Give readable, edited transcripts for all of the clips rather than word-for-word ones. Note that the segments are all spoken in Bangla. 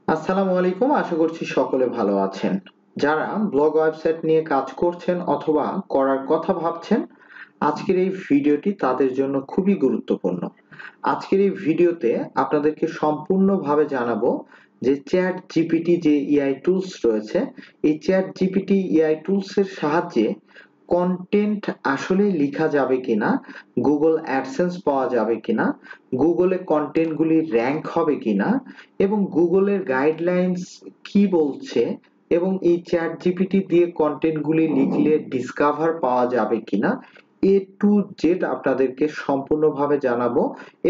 আসসালামু আলাইকুম, আশা করছি সকলে ভালো আছেন। যারা ব্লগ ওয়েবসাইট নিয়ে কাজ করছেন অথবা করার কথা ভাবছেন, আজকের এই ভিডিওটি তাদের জন্য খুবই গুরুত্বপূর্ণ। আজকের এই ভিডিওতে আপনাদেরকে সম্পূর্ণভাবে জানাবো যে চ্যাট জিপিটি যে এআই টুলস রয়েছে, এই চ্যাট জিপিটি এআই টুলস এর সাহায্যে কন্টেন্ট আসলে লেখা যাবে কিনা, গুগল অ্যাডসেন্স পাওয়া যাবে কিনা, গুগলে কন্টেন্টগুলি র্যাঙ্ক হবে কিনা এবং গুগলের গাইডলাইন্স কি বলছে এবং এই চ্যাট জিপিটি দিয়ে কন্টেন্টগুলি লিখলে ডিসকভার পাওয়া যাবে কিনা, এ টু জেড আপনাদেরকে সম্পূর্ণভাবে জানাবো।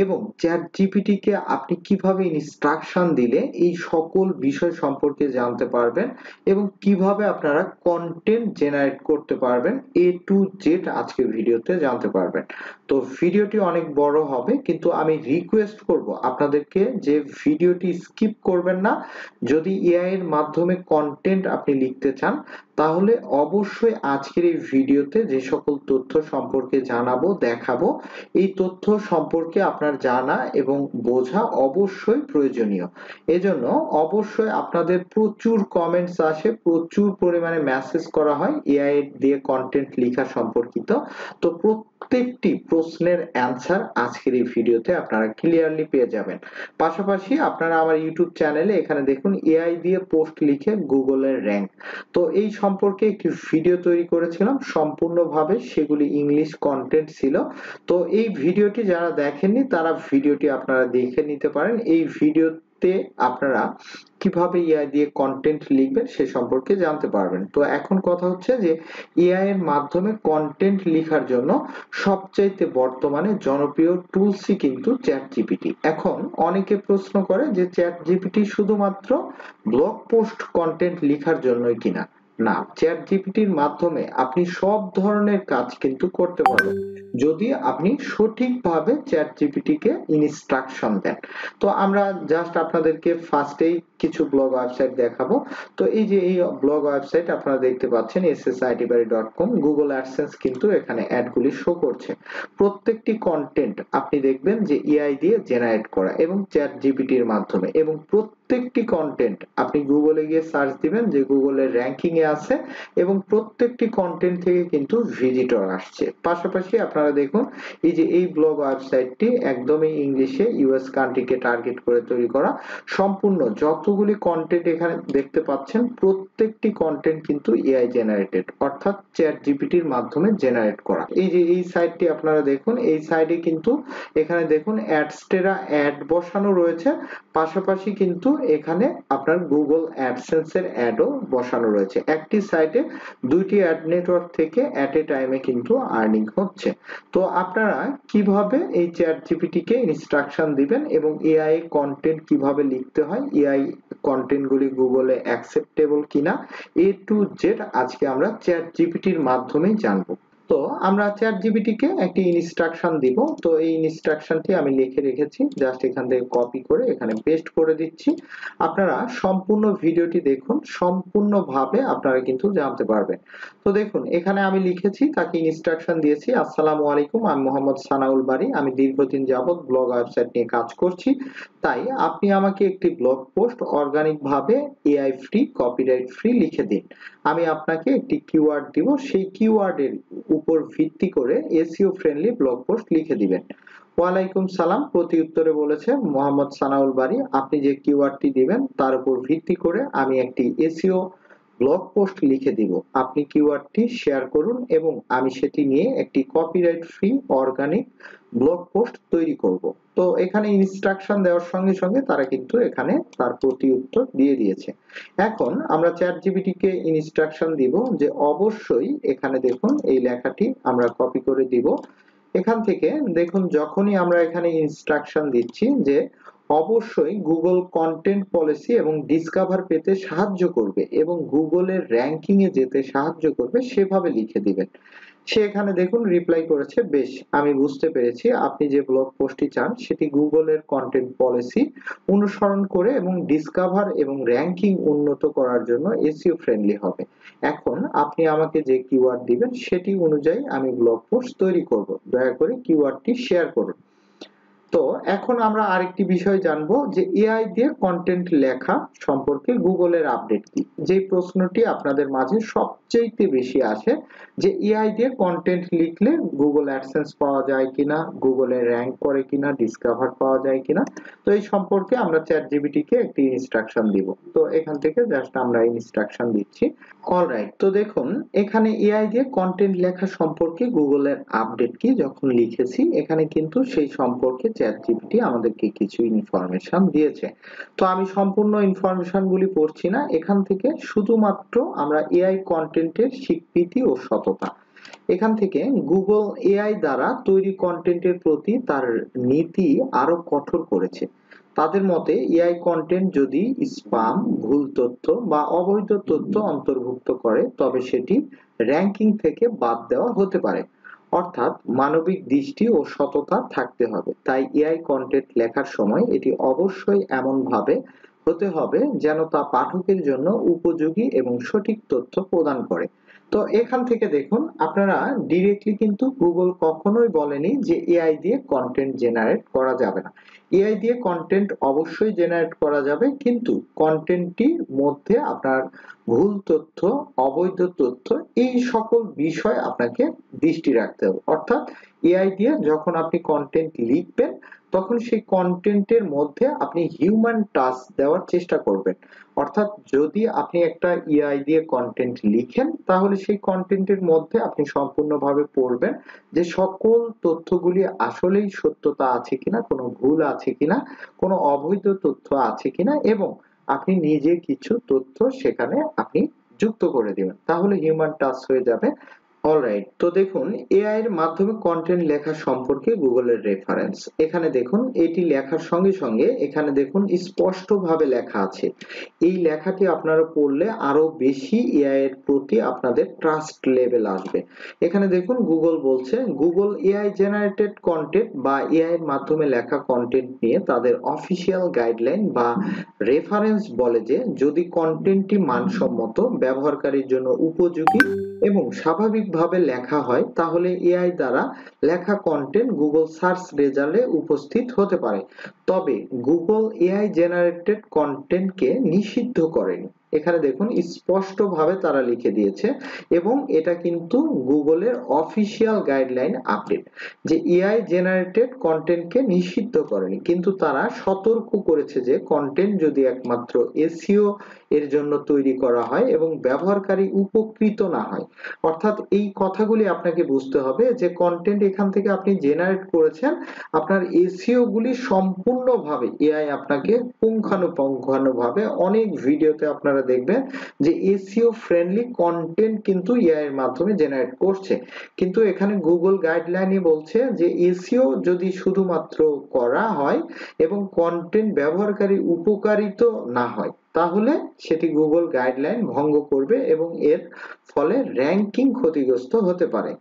এবং চ্যাট জিপিটি কে আপনি কিভাবে ইনস্ট্রাকশন দিলে এই সকল বিষয় সম্পর্কে জানতে পারবেন এবং কিভাবে আপনারা কন্টেন্ট জেনারেট করতে পারবেন, এ টু জেড আজকে ভিডিওতে জানতে পারবেন। তো ভিডিওটি অনেক বড় হবে, কিন্তু আমি রিকোয়েস্ট করব আপনাদেরকে যে ভিডিওটি স্কিপ করবেন না। যদি এআই এর মাধ্যমে কন্টেন্ট আপনি লিখতে চান, তাহলে অবশ্যই আজকের এই ভিডিওতে যে সকল তথ্য সম্পর্কে জানাবো, দেখাবো, এই তথ্য সম্পর্কে আপনার জানা এবং বোঝা অবশ্যই প্রয়োজনীয়। এজন্য অবশ্যই আপনাদের প্রচুর কমেন্টস আসে, প্রচুর পরিমাণে মেসেজ করা হয় এআই দিয়ে কন্টেন্ট লেখা সম্পর্কিত। তো প্রত্যেকটি প্রশ্নের অ্যান্সার আজকের এই ভিডিওতে আপনারা ক্লিয়ারলি পেয়ে যাবেন। পাশাপাশি আপনারা আমার ইউটিউব চ্যানেলে এখানে দেখুন এআই দিয়ে পোস্ট লিখে গুগলের র্যাঙ্ক, তো এই সম্পর্কে একটি ভিডিও তৈরি করেছিলাম, সম্পূর্ণভাবে সেগুলি ইংলিশ কন্টেন্ট ছিল। তো এই ভিডিওটি যারা দেখেননি তারা ভিডিওটি আপনারা দেখে নিতে পারেন। এই ভিডিওতে আপনারা কিভাবে এআই দিয়ে কন্টেন্ট লিখবেন সে সম্পর্কে জানতে পারবেন। তো এখন কথা হচ্ছে যে এআই এর মাধ্যমে কন্টেন্ট লেখার জন্য সবচাইতে বর্তমানে জনপ্রিয় টুলসই কিন্তু চ্যাট জিপিটি। এখন অনেকে প্রশ্ন করে যে চ্যাট জিপিটি শুধুমাত্র ব্লগ পোস্ট কন্টেন্ট লেখার জন্যই কিনা। না, চ্যাট জিপিটির মাধ্যমে আপনি সব ধরনের কাজ কিন্তু করতে পারবেন যদি আপনি সঠিকভাবে চ্যাট জিপিটি কে ইনস্ট্রাকশন দেন। তো আমরা জাস্ট আপনাদেরকে ফার্স্টেই কিছু ব্লগ ওয়েবসাইট দেখাবো। তো এই যে এই ব্লগ ওয়েবসাইট আপনারা দেখতে পাচ্ছেন ssitbari.com, গুগল অ্যাডসেন্স কিন্তু এখানে অ্যাডগুলি শো করছে। প্রত্যেকটি কন্টেন্ট আপনি দেখবেন যে এআই দিয়ে জেনারেট করা এবং চ্যাট জিপিটির মাধ্যমে, এবং প্রত্যেকটি কন্টেন্ট আপনি গুগলে গিয়ে সার্চ দিবেন যে গুগলের র্যাঙ্কিং এ আছে এবং প্রত্যেকটি কন্টেন্ট থেকে কিন্তু ভিজিটর আসছে। পাশাপাশি আপনারা দেখুন এই যে এই ব্লগ ওয়েবসাইটটি একদমই ইংলিশে ইউএস কান্ট্রিকে টার্গেট করে তৈরি করা। সম্পূর্ণ যতগুলি কন্টেন্ট এখানে দেখতে পাচ্ছেন প্রত্যেকটি কন্টেন্ট কিন্তু এআই জেনারেটেড, অর্থাৎ চ্যাট জিপিটির মাধ্যমে জেনারেট করা। এই যে এই সাইটটি আপনারা দেখুন, এই সাইডে কিন্তু এখানে দেখুন অ্যাডস্টেরা অ্যাড বসানো রয়েছে, পাশাপাশি কিন্তু এখানে আপনার গুগল অ্যাডসেন্স এর অ্যাডও বসানো রয়েছে। একটি সাইটে দুইটি অ্যাড নেটওয়ার্ক থেকে এট এ টাইমে কিন্তু আর্নিং হচ্ছে। তো আপনারা কিভাবে এই চ্যাট জিপিটি কে ইনস্ট্রাকশন দিবেন এবং এআই কন্টেন্ট কিভাবে লিখতে হয়, এআই কন্টেন্ট গুলি গুগলে অ্যাকসেপ্টেবল কিনা, এ টু জেড আজকে আমরা চ্যাট জিপিটির মাধ্যমেই জানবো। তো আমরা চ্যাট জিপিটি কে একটি ইনস্ট্রাকশন দিব। তো এই ইনস্ট্রাকশনটি আমি লিখে রেখেছি, জাস্ট এখান থেকে কপি করে এখানে পেস্ট করে দিচ্ছি। আপনারা সম্পূর্ণ ভিডিওটি দেখুন, সম্পূর্ণভাবে আপনারা কিন্তু জানতে পারবেন। তো দেখুন এখানে আমি লিখেছি, তাকে ইনস্ট্রাকশন দিয়েছি, আসসালামু আলাইকুম, আমি মোহাম্মদ সানাউল বারী, আমি দীর্ঘদিন যাবত ব্লগ ওয়েবসাইট নিয়ে কাজ করছি। তাই আপনি আমাকে একটি ব্লগ পোস্ট অর্গানিক ভাবে এআই ফ্রি, কপিরাইট ফ্রি লিখে দিন। আমি আপনাকে একটি কিওয়ার্ড দিব, সেই কিওয়ার্ডের উপর ভিত্তি করে এসইও ফ্রেন্ডলি ব্লগ পোস্ট লিখে দিবেন। ওয়ালাইকুম সালাম প্রতি উত্তরে বলেছে মোহাম্মদ সানাউল বারী, আপনি যে কিওয়ার্ডটি দিবেন তার উপর ভিত্তি করে আমি একটি এসইও ব্লগ পোস্ট লিখে দিব। আপনি কিওয়ার্ডটি শেয়ার করুন এবং আমি সেটি নিয়ে একটি copyright free organic blog post তৈরি করব। তো এখানে ইনস্ট্রাকশন দেওয়ার সঙ্গে সঙ্গে তারা কিন্তু এখানে তার প্রতি উত্তর দিয়ে দিয়েছে। এখন আমরা চ্যাট জিপিটি কে ইনস্ট্রাকশন দিব যে অবশ্যই এখানে দেখুন এই লেখাটি আমরা কপি করে দিব। এখান থেকে দেখুন যখনই আমরা এখানে ইনস্ট্রাকশন দিচ্ছি যে অবশ্যই গুগল কন্টেন্ট পলিসি এবং ডিসকভার পেতে সাহায্য করবে এবং গুগলের র্যাঙ্কিং এ যেতে সাহায্য করবে সেভাবে লিখে দিবেন। সে এখানে দেখুন রিপ্লাই করেছে, বেশ আমি বুঝতে পেরেছি আপনি যে ব্লগ পোস্টটি চান সেটি গুগলের কন্টেন্ট পলিসি অনুসরণ করে এবং ডিসকভার এবং র্যাঙ্কিং উন্নত করার জন্য এসইও ফ্রেন্ডলি হবে। এখন আপনি আমাকে যে কিওয়ার্ড দিবেন সেটি অনুযায়ী আমি ব্লগ পোস্ট তৈরি করব, দয়া করে কিওয়ার্ডটি শেয়ার করুন। তো এখন আমরা আরেকটি বিষয় জানবো যে এআই দিয়ে কন্টেন্ট লেখা সম্পর্কে গুগলের আপডেট কি। যে প্রশ্নটি আপনাদের মাঝে সবচেয়ে বেশি আসে যে এআই দিয়ে কন্টেন্ট লিখলে গুগল অ্যাডসেন্স পাওয়া যায় কিনা, গুগলে র্যাঙ্ক করে কিনা, ডিসকভার পাওয়া যায় কিনা। তো এই সম্পর্কে আমরা চ্যাট জিপিটি কে একটি ইনস্ট্রাকশন দিব। তো এখান থেকে জাস্ট আমরা ইনস্ট্রাকশন দিচ্ছি। অলরাইট, তো দেখুন এখানে এআই দিয়ে কন্টেন্ট লেখা সম্পর্কে গুগলের আপডেট কি যখন লিখেছি, এখানে কিন্তু সেই সম্পর্কে চ্যাট জিপিটি আমাদেরকে কিছু ইনফরমেশন দিয়েছে। তো আমি সম্পূর্ণ ইনফরমেশন গুলি পড়ছি না, এখান থেকে শুধুমাত্র আমরা এআই কন্টেন্টের স্বীকৃতি ও সততা, এখান থেকে গুগল এআই দ্বারা তৈরি কন্টেন্টের প্রতি তার নীতি আরো কঠোর করেছে। তাদের মতে এআই কন্টেন্ট যদি স্পাম, ভুল তথ্য বা অবৈধ তথ্য অন্তর্ভুক্ত করে তবে সেটি র্যাঙ্কিং থেকে বাদ দেওয়া হতে পারে। অর্থাৎ মানবিক দৃষ্টি ও সততা থাকতে হবে। তাই এআই কন্টেন্ট লেখার সময় এটি অবশ্যই এমন ভাবে হতে হবে যেন তা পাঠকের জন্য উপযোগী এবং সঠিক তথ্য প্রদান করে। তো এখান থেকে দেখুন আপনারা ডিরেক্টলি কিন্তু গুগল কখনোই বলেনি যে এআই দিয়ে কন্টেন্ট জেনারেট করা যাবে না। এআই দিয়ে কন্টেন্ট অবশ্যই জেনারেট করা যাবে, কিন্তু কন্টেন্টটির মধ্যে আপনার ভুল তথ্য, অবৈধ তথ্য, এই সকল বিষয় আপনাকে দৃষ্টি রাখতে হবে। অর্থাৎ এআই দিয়ে যখন আপনি কন্টেন্ট লিখবেন তখন সেই কন্টেন্টের মধ্যে আপনি হিউম্যান টাচ দেওয়ার চেষ্টা করবেন। অর্থাৎ যদি আপনি একটা এআই দিয়ে কন্টেন্ট লিখেন তাহলে সেই কন্টেন্টের মধ্যে আপনি সম্পূর্ণভাবে পড়বেন যে সকল তথ্যগুলি আসলেই সত্যতা আছে কিনা, কোনো ভুল আছে কিনা, কোনো অবৈধ তথ্য আছে কিনা, এবং আপনি নিজে কিছু তথ্য সেখানে আপনি যুক্ত করে দিবেন, তাহলে হিউম্যান টাচ হয়ে যাবে। অলরাইট, তো দেখুন এআই এর মাধ্যমে কন্টেন্ট লেখা সম্পর্কে গুগলের রেফারেন্স, এখানে দেখুন এটি লেখার সঙ্গে সঙ্গে এখানে দেখুন স্পষ্টভাবে লেখা আছে। এই লেখাটি আপনারা পড়লে আরো বেশি এআই এর প্রতি আপনাদের ট্রাস্ট লেভেল আসবে। এখানে দেখুন গুগল বলছে গুগল এআই জেনারেটেড কন্টেন্ট বা এআই এর মাধ্যমে লেখা কন্টেন্ট নিয়ে তাদের অফিসিয়াল গাইডলাইন বা রেফারেন্স বলে যে যদি কন্টেন্টটি মানসম্মত, ব্যবহারকারীর জন্য উপযোগী এবং স্বাভাবিকভাবে লেখা হয় তাহলে এআই দ্বারা লেখা কন্টেন্ট গুগল সার্চ রেজাল্টে উপস্থিত হতে পারে। তবে গুগল এআই জেনারেটেড কন্টেন্টকে নিষিদ্ধ করেনি। এখানে দেখুন স্পষ্টভাবে তারা লিখে দিয়েছে, এবং এটা কিন্তু গুগলের অফিসিয়াল গাইডলাইন আপডেট যে এআই জেনারেটেড কন্টেন্টকে নিষিদ্ধ করেনি, কিন্তু তারা সতর্ক করেছে যে কন্টেন্ট যদি একমাত্র এসইও এর জন্য তৈরি করা হয় এবং ব্যবহারকারী উপকৃত না হয়। অর্থাৎ এই কথাগুলি আপনাকে বুঝতে হবে যে কন্টেন্ট এখান থেকে আপনি জেনারেট করেছেন, আপনার এসইও গুলি সম্পূর্ণভাবে এআই আপনাকে পুঙ্খানুপুঙ্খানুভাবে অনেক ভিডিওতে আপনারা দেখবেন যে এসইও ফ্রেন্ডলি কন্টেন্ট কিন্তু এআই এর মাধ্যমে জেনারেট করছে। কিন্তু এখানে গুগল গাইডলাইনে বলছে যে এসইও যদি শুধুমাত্র করা হয় এবং কন্টেন্ট ব্যবহারকারী উপকারিত না হয় তাহলে সেটি গুগল গাইডলাইন ভঙ্গ করবে এবং এর ফলে র্যাঙ্কিং ক্ষতিগ্রস্ত হতে পারে।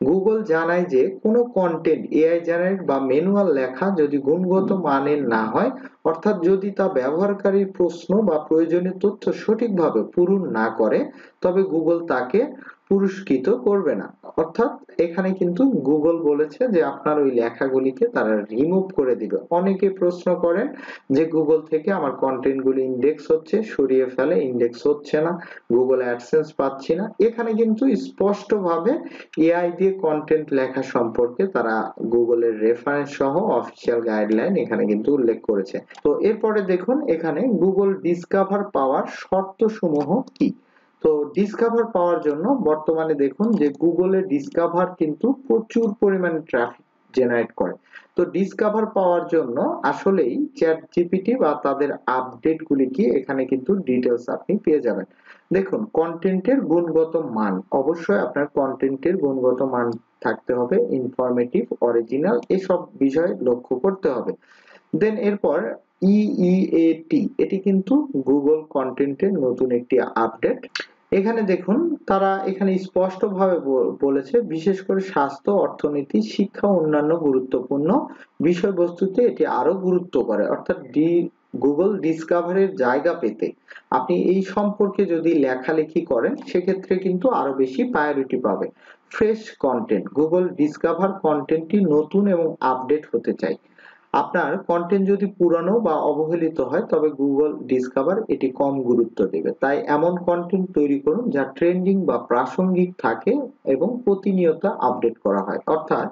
গুগল জানায় যে কোনো কন্টেন্ট এআই জেনারেট বা ম্যানুয়াল লেখা যদি গুণগত মানের না হয়, অর্থাৎ যদি তা ব্যবহারকারীর প্রশ্ন বা প্রয়োজনীয় তথ্য সঠিকভাবে পূরণ না করে, তবে গুগল তাকে পুরস্কৃত করবে না। অর্থাৎ এখানে কিন্তু গুগল বলেছে যে আপনার ওই লেখাগুলিকে তারা রিমুভ করে দিবে। অনেকে প্রশ্ন করেন যে গুগল থেকে আমার কন্টেন্ট গুলি ইন্ডেক্স হচ্ছে, সরিয়ে ফেলে, ইন্ডেক্স হচ্ছে না, গুগল অ্যাডসেন্স পাচ্ছি না। এখানে কিন্তু স্পষ্টভাবে এআই দিয়ে কন্টেন্ট লেখা সম্পর্কে তারা গুগলের রেফারেন্স সহ অফিসিয়াল গাইডলাইন এখানে কিন্তু উল্লেখ করেছে। তো এরপরে দেখুন এখানে গুগল ডিসকভার পাওয়ার শর্ত সমূহ কি। তো ডিসকভার পাওয়ার জন্য বর্তমানে দেখুন যে গুগলের ডিসকভার কিন্তু প্রচুর পরিমাণে ট্রাফিক জেনারেট করে। তো ডিসকভার পাওয়ার জন্য আসলেই চ্যাট জিপিটি বা তাদের আপডেট গুলি কি এখানে কিন্তু ডিটেলস আপনি পেয়ে যাবেন। দেখুন কন্টেন্টের গুণগত মান, অবশ্যই আপনার কন্টেন্টের গুণগত মান থাকতে হবে, ইনফরমেটিভ, অরিজিনাল, এসব বিষয় লক্ষ্য করতে হবে। দেন এরপর ইইএটি, এটি কিন্তু গুগল কন্টেন্টের নতুন একটি আপডেট। এখানে দেখুন তারা এখানে স্পষ্টভাবে বলেছে বিশেষ করে স্বাস্থ্য, অর্থনীতি, শিক্ষা, অন্যান্য গুরুত্বপূর্ণ বিষয়বস্তুতে এটি আরো গুরুত্ব করে। অর্থাৎ গুগল ডিসকভারের জায়গা পেতে আপনি এই সম্পর্কে যদি লেখালেখি করেন সেক্ষেত্রে কিন্তু আরো বেশি প্রায়োরিটি পাবে। ফ্রেশ কন্টেন্ট, গুগল ডিসকভার কন্টেন্টটি নতুন এবং আপডেট হতে চাই। আপনার কন্টেন্ট যদি পুরানো বা অবহেলিত হয় তবে গুগল ডিসকভার এটি কম গুরুত্ব দেবে। তাই এমন কন্টেন্ট তৈরি করুন যা ট্রেন্ডিং বা প্রাসঙ্গিক থাকে এবং প্রতিনিয়ত আপডেট করা হয়। অর্থাৎ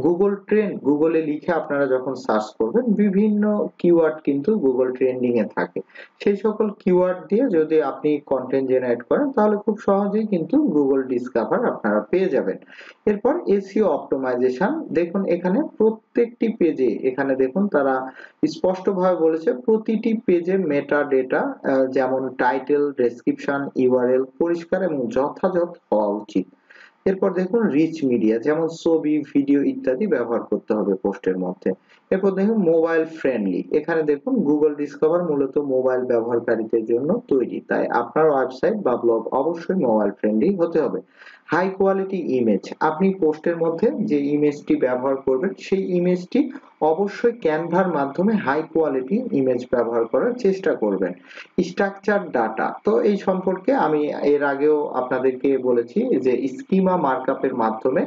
গুগল ট্রেন্ড গুগলে লিখে আপনারা যখন সার্চ করবেন বিভিন্ন কিওয়ার্ড কিন্তু গুগল ট্রেন্ডিং এ থাকে। সেই সকল কিওয়ার্ড দিয়ে যদি আপনি কন্টেন্ট জেনারেট করেন তাহলে খুব সহজেই কিন্তু গুগল ডিসকভার আপনারা পেয়ে যাবেন। এরপর এসইও অপ্টিমাইজেশন, দেখুন এখানে প্রত্যেকটি পেজে এখানে দেখুন তারা স্পষ্টভাবে বলেছে প্রতিটি পেজে মেটা ডেটা যেমন টাইটেল, ডেসক্রিপশন, ইউআরএল পরিষ্কার এবং যথাযথ হওয়া উচিত। এরপর দেখুন রিচ মিডিয়া যেমন ছবি, ভিডিও ইত্যাদি ব্যবহার করতে হবে পোস্টের মধ্যে। এরপর দেখুন মোবাইল ফ্রেন্ডলি, এখানে দেখুন গুগল ডিসকভার মূলত মোবাইল ব্যবহারকারীদের জন্য তৈরি, তাই আপনার ওয়েবসাইট বা ব্লগ অবশ্যই মোবাইল ফ্রেন্ডলি হতে হবে। হাই কোয়ালিটি ইমেজ, আপনি পোস্টের মধ্যে যে ইমেজটি ব্যবহার করবেন সেই ইমেজটি অবশ্যই ক্যানভার মাধ্যমে হাই কোয়ালিটি ইমেজ ব্যবহার করার চেষ্টা করবেন। স্ট্রাকচার ডাটা, তো এই সম্পর্কে আমি এর আগেও আপনাদেরকে বলেছি যে স্কিমা মার্কআপের মাধ্যমে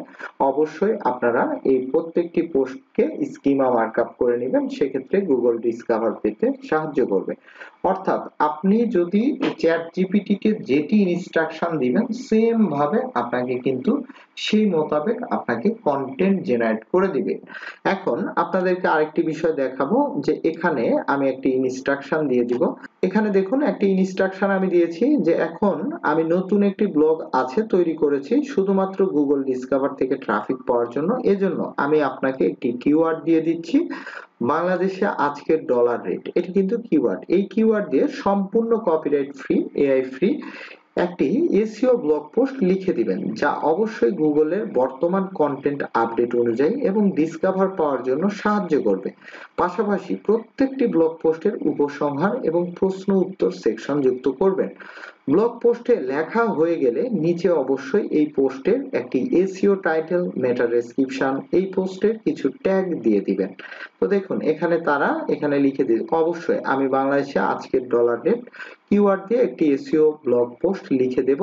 অবশ্যই আপনারা এই প্রত্যেকটি পোস্টকে স্কিমা মার্কআপ করে নেবেন, সেক্ষেত্রে গুগল ডিসকভার পেতে সাহায্য করবে। অর্থাৎ আপনি যদি চ্যাট জিপিটি কে যেটি ইনস্ট্রাকশন দিবেন সেম ভাবে আপনাকে কিন্তু সেই মোতাবেক আপনাকে কন্টেন্ট জেনারেট করে দিবে। এখন আপনাদেরকে আরেকটি বিষয় দেখাবো যে এখানে আমি একটি ইনস্ট্রাকশন দিয়ে দিব। এখানে দেখুন একটি ইনস্ট্রাকশন আমি দিয়েছি যে এখন আমি নতুন একটি ব্লগ আছে তৈরি করেছি শুধুমাত্র গুগল ডিসকভার থেকে ট্রাফিক পাওয়ার জন্য। এজন্য আমি আপনাকে একটি কিওয়ার্ড দিয়ে দিচ্ছি, বাংলাদেশে আজকের ডলার রেট, এটি কিন্তু কিওয়ার্ড। এই কিওয়ার্ড দিয়ে সম্পূর্ণ কপিরাইট ফ্রি, এআই ফ্রি একটি এসইও ব্লগ পোস্ট লিখে দিবেন যা অবশ্যই গুগলের বর্তমান কন্টেন্ট আপডেট অনুযায়ী এবং ডিসকভার পাওয়ার জন্য সাহায্য করবে। পাশাপাশি প্রত্যেকটি ব্লগ পোস্টের উপসংহার এবং প্রশ্ন উত্তর সেকশন যুক্ত করবেন। ব্লগ পোস্টে লেখা হয়ে গেলে নিচে অবশ্যই এই পোস্টের একটি এসইও টাইটেল, মেটা ডেসক্রিপশন, এই পোস্টের কিছু ট্যাগ দিয়ে দিবেন। তো দেখুন এখানে তারা এখানে লিখে দিবে অবশ্যই আমি বাংলাদেশে আজকের ডলার রেট কিওয়ার্ড দিয়ে একটি এসইও ব্লগ পোস্ট লিখে দেব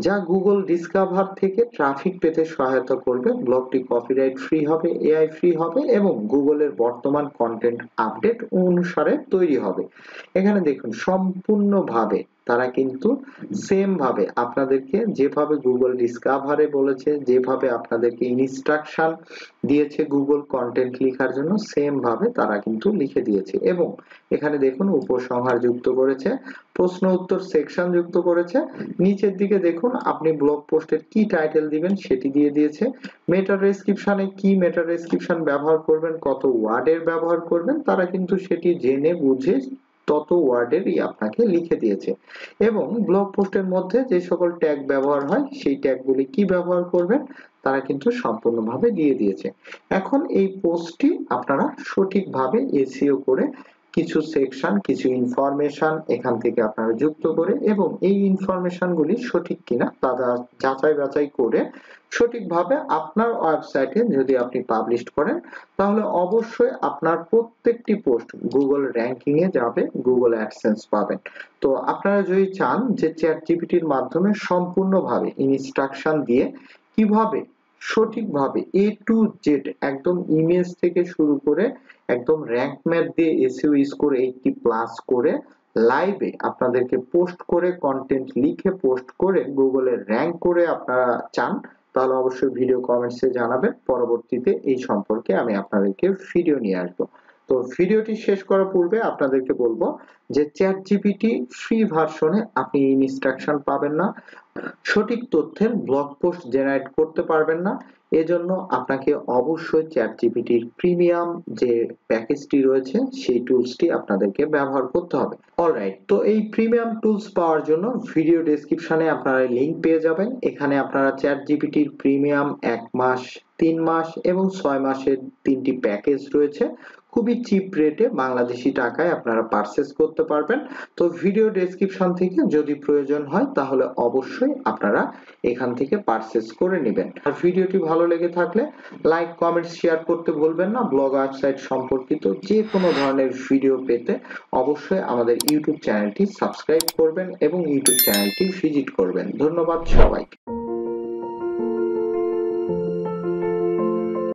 যা গুগল ডিসকভার থেকে ট্রাফিক পেতে সহায়তা করবে। ব্লগটি কপিরাইট ফ্রি হবে, এআই ফ্রি হবে এবং গুগলের বর্তমান কন্টেন্ট আপডেট অনুসারে তৈরি হবে। এখানে দেখুন সম্পূর্ণভাবে তারা কিন্তু সেম ভাবে আপনাদেরকে যেভাবে গুগল ডিসকভারে বলেছে, যেভাবে আপনাদেরকে ইনস্ট্রাকশন দিয়েছে গুগল কন্টেন্ট লেখার জন্য সেম ভাবে তারা কিন্তু লিখে দিয়েছে এবং এখানে দেখুন উপসংহার যুক্ত করেছে, প্রশ্ন উত্তর সেকশন যুক্ত করেছে। নিচের দিকে দেখুন আপনি ব্লগ পোস্টের কি টাইটেল দিবেন সেটি দিয়ে দিয়েছে। মেটা ডেসক্রিপশনে কি মেটা ডেসক্রিপশন ব্যবহার করবেন, কত ওয়ার্ডের ব্যবহার করবেন, তারা কিন্তু সেটি জেনে বুঝে তত ওয়ার্ডেরই আপনাকে লিখে দিয়েছে এবং ব্লগ পোস্টের মধ্যে যে সকল ট্যাগ ব্যবহার হয় সেই ট্যাগগুলি কি ব্যবহার করবেন তারা কিন্তু সম্পূর্ণভাবে দিয়ে দিয়েছে। এখন এই পোস্টটি আপনারা সঠিকভাবে এসইও করে কিছু সেকশন, কিছু ইনফরমেশন এখান থেকে আপনারা যুক্ত করে এবং এই ইনফরমেশনগুলি সঠিক কিনা তা যাচাই বাছাই করে সঠিকভাবে আপনার ওয়েবসাইটে যদি আপনি পাবলিশ করেন তাহলে অবশ্যই আপনার প্রত্যেকটি পোস্ট গুগল র‍্যাঙ্কিং এ যাবে, গুগল অ্যাডসেন্স পাবেন। তো আপনারা যদি চান যে চ্যাট জিপিটির মাধ্যমে সম্পূর্ণভাবে ইনস্ট্রাকশন দিয়ে কিভাবে সঠিকভাবে এ টু জেড একদম ইমেজ থেকে শুরু করে একদম র‍্যাঙ্ক ম্যাথ দিয়ে এসইও স্কোর 80+ করে লাইভে আপনাদেরকে পোস্ট করে কন্টেন্ট লিখে পোস্ট করে গুগলে র‍্যাঙ্ক করে আপনারা চান তাহলে অবশ্যই ভিডিও কমেন্টসে জানাবেন, পরবর্তীতে এই সম্পর্কে আমি আপনাদেরকে ভিডিও নিয়ে আসবো। তো ভিডিওটি শেষ করার পূর্বে আপনাদেরকে বলবো যে চ্যাট জিপিটি ফ্রি ভার্সনে আপনি ইনস্ট্রাকশন পাবেন না, সঠিক তথ্যের ব্লগ পোস্ট জেনারেট করতে পারবেন না। এজন্য আপনাকে অবশ্যই চ্যাট জিপিটির প্রিমিয়াম যে প্যাকেজটি রয়েছে সেই টুলসটি আপনাদেরকে ব্যবহার করতে হবে। অলরাইট, তো এই প্রিমিয়াম টুলস পাওয়ার জন্য ভিডিও ডেসক্রিপশনে আপনারা লিংক পেয়ে যাবেন। এখানে আপনারা চ্যাট জিপিটির প্রিমিয়াম 1 মাস, 3 মাস এবং 6 মাসের 3টি প্যাকেজ রয়েছে। খুবই চিপ রেটে বাংলাদেশি টাকায় আপনারা পারচেজ করতে পারবেন। তো ভিডিও ডেসক্রিপশন থেকে যদি প্রয়োজন হয় তাহলে অবশ্যই আপনারা এখান থেকে পারচেজ করে নেবেন। আর ভিডিওটি ভালো লেগে থাকলে লাইক, কমেন্ট, শেয়ার করতে ভুলবেন না। ব্লগ ওয়েবসাইট সম্পর্কিত যে কোনো ধরনের ভিডিও পেতে অবশ্যই আমাদের ইউটিউব চ্যানেলটি সাবস্ক্রাইব করবেন এবং ইউটিউব চ্যানেলটি ভিজিট করবেন। ধন্যবাদ সবাইকে।